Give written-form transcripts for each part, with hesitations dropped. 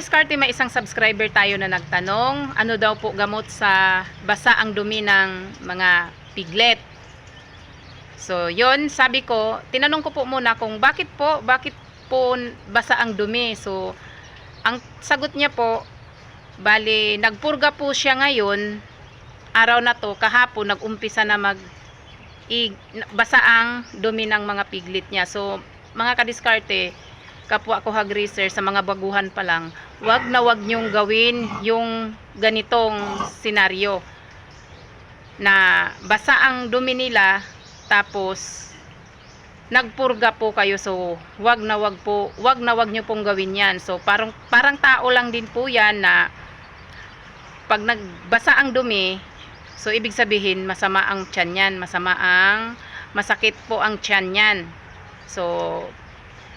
Diskarte, may isang subscriber tayo na nagtanong, ano daw po gamot sa basa ang dumi ng mga piglet. So, yon, sabi ko, tinanong ko po muna kung bakit po basa ang dumi. So, ang sagot niya po, bali, nagpurga po siya ngayon, araw na to, kahapon, nag-umpisa na basa ang dumi ng mga piglet niya. So, mga kadiskarte, kapwa ko hag-racer sa mga baguhan pa lang, wag na wag nyong gawin yung ganitong senaryo na basa ang dumi nila tapos nagpurga po kayo. So wag na wag nyo pong gawin yan. So parang tao lang din po yan na pag nagbasa ang dumi, so ibig sabihin masama ang tiyan yan, masakit po ang tiyan yan. So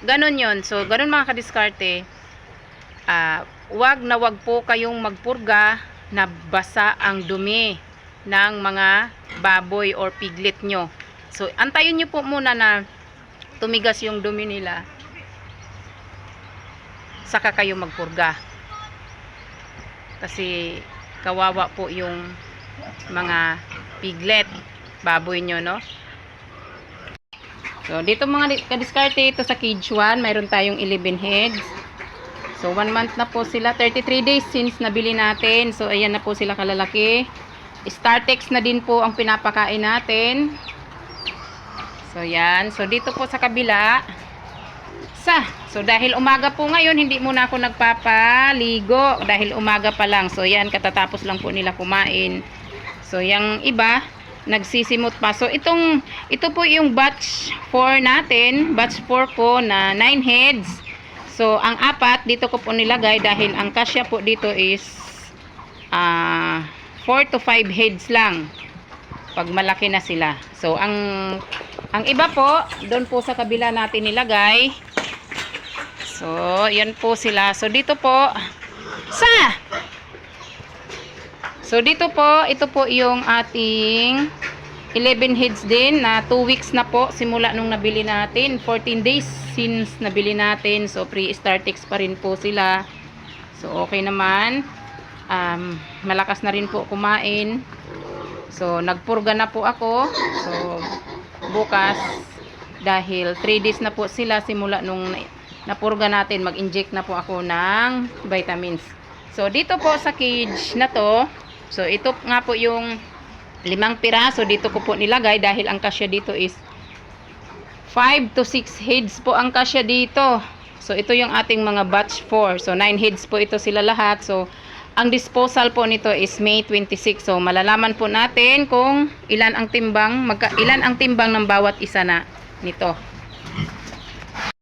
ganon yon. So ganon mga kadiskarte, wag na wag po kayong magpurga na basa ang dumi ng mga baboy or piglet nyo. So antayin nyo po muna na tumigas yung dumi nila, saka kayo magpurga, kasi kawawa po yung mga piglet, baboy nyo, no? So, dito mga kadiskarte, ito sa cage 1, mayroon tayong 11 heads. So, 1 month na po sila. 33 days since nabili natin. So, ayan na po sila kalalaki. Startex na din po ang pinapakain natin. So, yan. So, dito po sa kabila. So, dahil umaga po ngayon, hindi muna ako nagpapaligo. Dahil umaga pa lang. So, yan. Katatapos lang po nila kumain. So, yung iba nagsisimot pa. So, ito po yung batch 4 natin. Batch 4 po na 9 heads. So, ang 4 dito ko po nilagay dahil ang kasya po dito is 4 to 5 heads lang pag malaki na sila. So, ang iba po, doon po sa kabila natin nilagay. So, yan po sila. So, dito po So, dito po, ito po yung ating 11 heads din na 2 weeks na po simula nung nabili natin. 14 days since nabili natin. So, pre-startex pa rin po sila. So, okay naman. Malakas na rin po kumain. So, nagpurga na po ako. So, bukas, dahil 3 days na po sila simula nung napurga natin, mag-inject na po ako ng vitamins. So, dito po sa cage na to, so, ito nga po yung 5 piraso dito ko po nilagay dahil ang kasya dito is 5 to 6 heads po ang kasya dito. So, ito yung ating mga batch 4. So, 9 heads po ito sila lahat. So, ang disposal po nito is May 26. So, malalaman po natin kung ilan ang timbang ng bawat isa na nito.